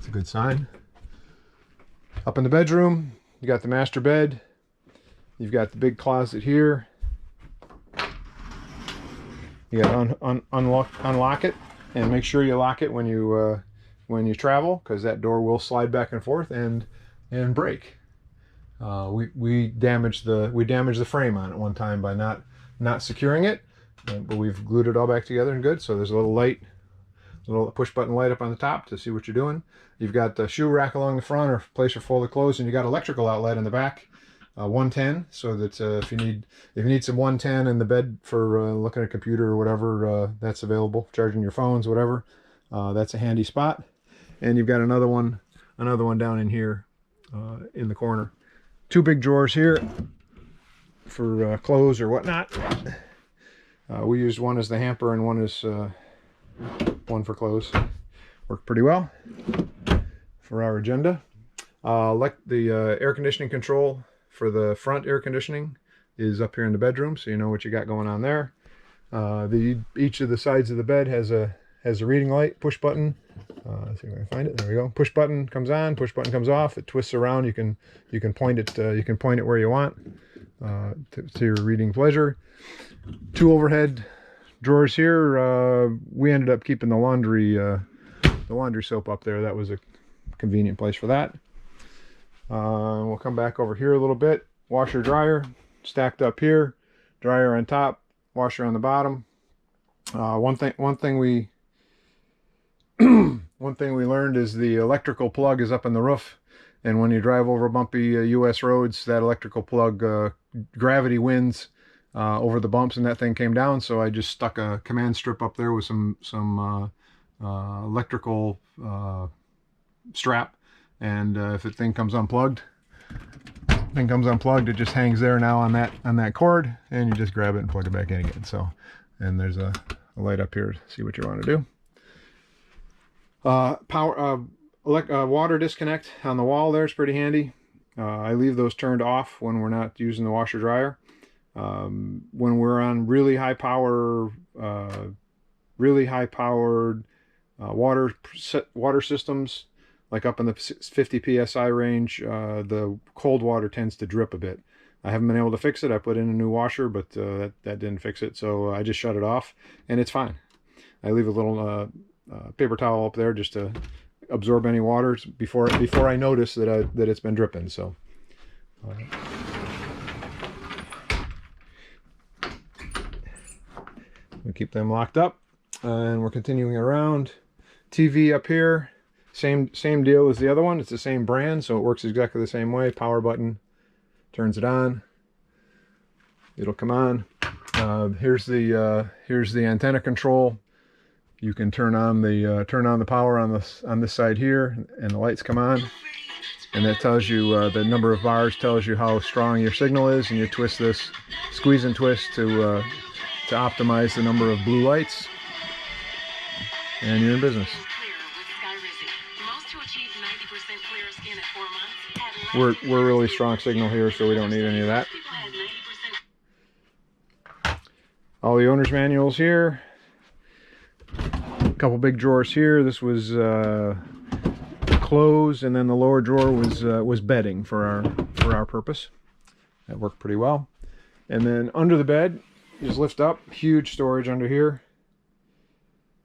a good sign. Up in the bedroom, you got the master bed. You've got the big closet here. You got to unlock it, and make sure you lock it when you travel, because that door will slide back and forth and break. We damaged the frame on it one time by not securing it, but we've glued it all back together and good. So there's a little light, a little push button light up on the top to see what you're doing. You've got the shoe rack along the front, or place for folded clothes, and you got electrical outlet in the back, 110, so that if you need some 110 in the bed for looking at a computer or whatever, that's available. Charging your phones, whatever, that's a handy spot. And you've got another one down in here in the corner. Two big drawers here for clothes or whatnot. We used one as the hamper and one as one for clothes. Worked pretty well for our agenda. Like the air conditioning control for the front air conditioning is up here in the bedroom, so you know what you got going on there. Each of the sides of the bed has a reading light, push button. Let's see if I can find it. There we go. Push button comes on, push button comes off. It twists around. You can point it. You can point it where you want to your reading pleasure. Two overhead drawers here. We ended up keeping the laundry soap up there. That was a convenient place for that. We'll come back over here a little bit. Washer dryer stacked up here. Dryer on top. Washer on the bottom. One thing we learned is the electrical plug is up in the roof, and when you drive over bumpy U.S. roads, that electrical plug gravity wins over the bumps, and that thing came down. So I just stuck a command strip up there with some electrical strap, and if the thing comes unplugged, it just hangs there now on that cord, and you just grab it and plug it back in again. So, and there's a light up here to see what you want to do. Water disconnect on the wall there is pretty handy. I leave those turned off when we're not using the washer dryer. When we're on really high powered water systems, like up in the 50 psi range, the cold water tends to drip a bit. I haven't been able to fix it. I put in a new washer, but that didn't fix it, so I just shut it off, and it's fine. I leave a little paper towel up there just to absorb any water before I notice that it's been dripping. So we keep them locked up, and we're continuing around. TV up here, same deal as the other one. It's the same brand, so it works exactly the same way. Power button turns it on. It'll come on. Here's the antenna control. You can turn on the power on this side here, and the lights come on, and that tells you the number of bars, tells you how strong your signal is, and you twist this, squeeze and twist to optimize the number of blue lights, and you're in business. We're really strong signal here, so we don't need any of that. All the owner's manuals here. A couple big drawers here. This was clothes, and then the lower drawer was bedding for our purpose. That worked pretty well. And then under the bed, just lift up. Huge storage under here.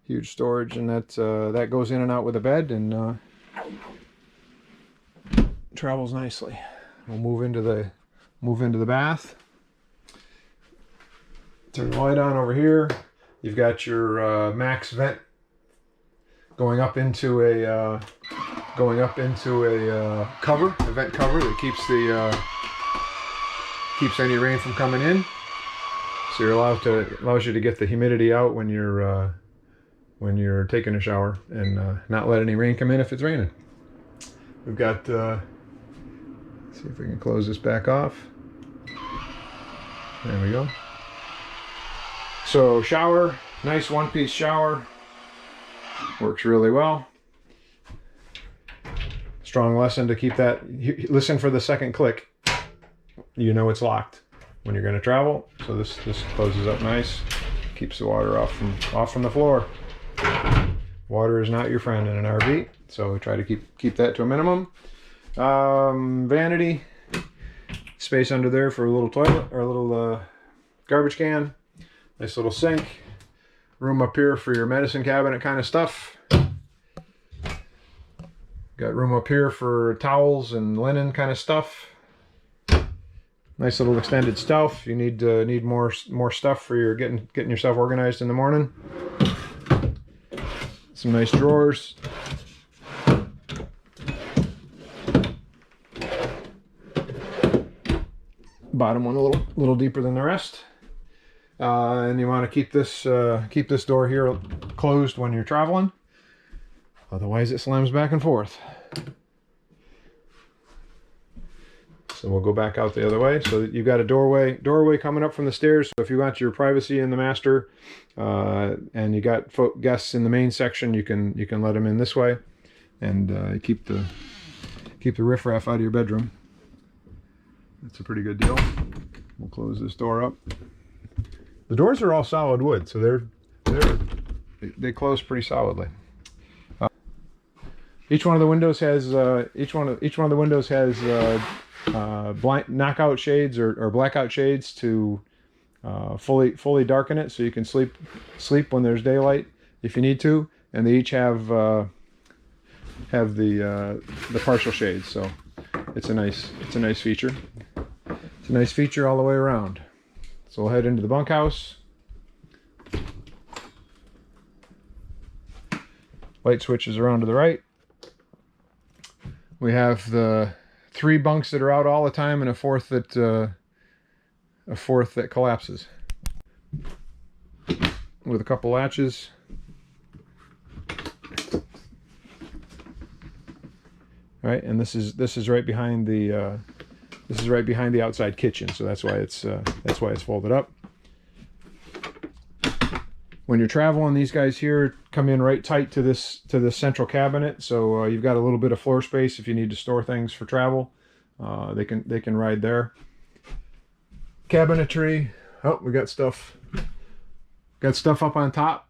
Huge storage, and that goes in and out with the bed, and travels nicely. We'll move into the bath. Turn the light on over here. You've got your max vent going up into a cover, a vent cover that keeps any rain from coming in. So allows you to get the humidity out when you're taking a shower, and not let any rain come in if it's raining. We've got see if we can close this back off. There we go. So shower, nice one-piece shower, works really well. Strong lesson to keep that. Listen for the second click. You know it's locked when you're going to travel. So this closes up nice, keeps the water off from the floor. Water is not your friend in an RV, so try to keep that to a minimum. Vanity space under there for a little toilet or a little garbage can. Nice little sink. Room up here for your medicine cabinet kind of stuff. Got room up here for towels and linen kind of stuff. Nice little extended shelf. You need more stuff for your getting yourself organized in the morning. Some nice drawers. Bottom one a little deeper than the rest. And you want to keep this door here closed when you're traveling. Otherwise it slams back and forth. So we'll go back out the other way. So you've got a doorway coming up from the stairs. So if you want your privacy in the master, and you got guests in the main section, you can let them in this way, and keep the riffraff out of your bedroom. That's a pretty good deal. We'll close this door up. The doors are all solid wood, so they close pretty solidly. Each one of the windows has knockout shades or blackout shades to fully darken it, so you can sleep when there's daylight if you need to. And they each have the partial shades, so it's a nice feature. It's a nice feature all the way around. So we'll head into the bunkhouse. Light switches around to the right. We have the 3 bunks that are out all the time and a fourth that collapses, with a couple latches. All right, and this is right behind the outside kitchen, so that's why it's folded up. When you're traveling, these guys here come in right tight to this central cabinet, so you've got a little bit of floor space if you need to store things for travel. They can ride there. Cabinetry. Oh, we got stuff up on top.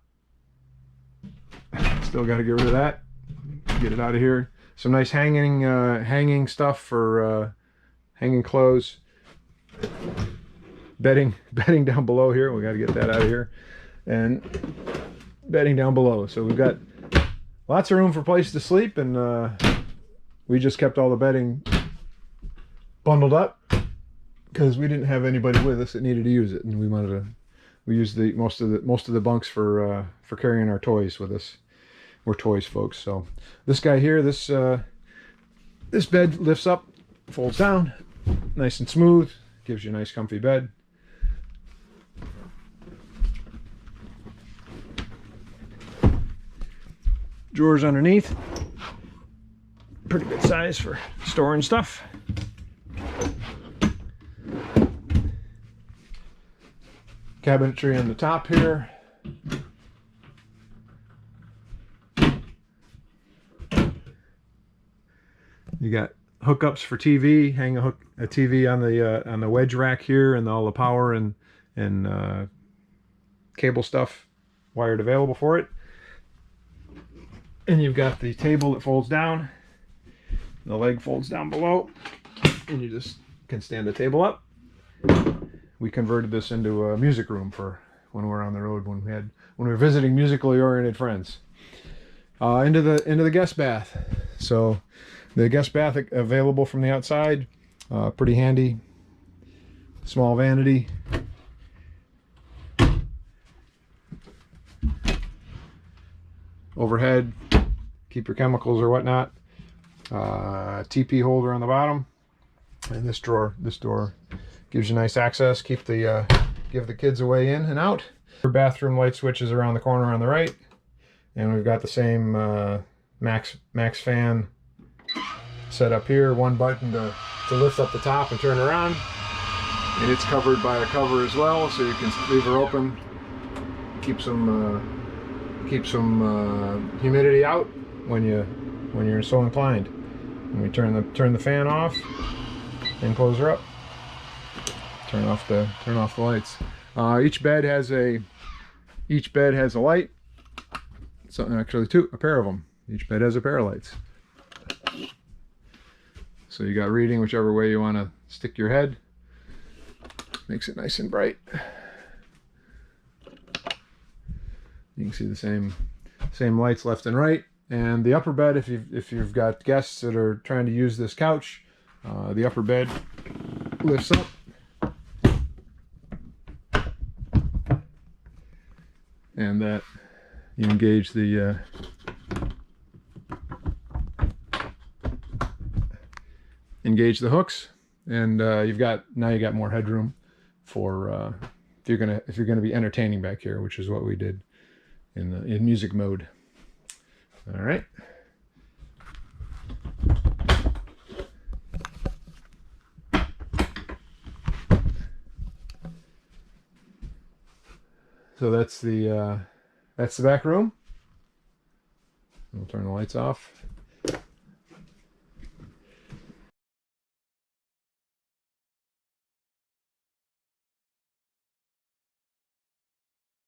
Still got to get rid of that. Get it out of here. Some nice hanging stuff for hanging clothes. Bedding down below here. We got to get that out of here. And bedding down below. So we've got lots of room for place to sleep, and we just kept all the bedding bundled up because we didn't have anybody with us that needed to use it, and we used most of the bunks for carrying our toys with us. We're toys folks. So this guy here, this bed lifts up, folds down, nice and smooth, gives you a nice comfy bed. Drawers underneath, pretty good size for storing stuff. Cabinetry on the top here. You got hookups for TV. Hang a TV on the wedge rack here, and all the power and cable stuff wired available for it. And you've got the table that folds down. The leg folds down below, and you just can stand the table up. We converted this into a music room for when we're on the road, when we were visiting musically oriented friends. Into the guest bath. So the guest bath available from the outside, pretty handy. Small vanity. Overhead, keep your chemicals or whatnot. TP holder on the bottom, and this door gives you nice access. Give the kids a way in and out. Bathroom light switches around the corner on the right, and we've got the same max fan set up here. One button to lift up the top and turn around, and it's covered by a cover as well, so you can leave her open. Keep some humidity out when you're so inclined. And we turn the fan off and close her up. Turn off the lights. Each bed has a light. So actually a pair of them. Each bed has a pair of lights. So you got reading whichever way you want to stick your head. Makes it nice and bright. You can see the same lights left and right. And the upper bed, if you've got guests that are trying to use this couch, the upper bed lifts up. And that you engage the hooks, and you got more headroom for if you're gonna be entertaining back here, which is what we did in music mode. All right. So that's the back room. We'll turn the lights off.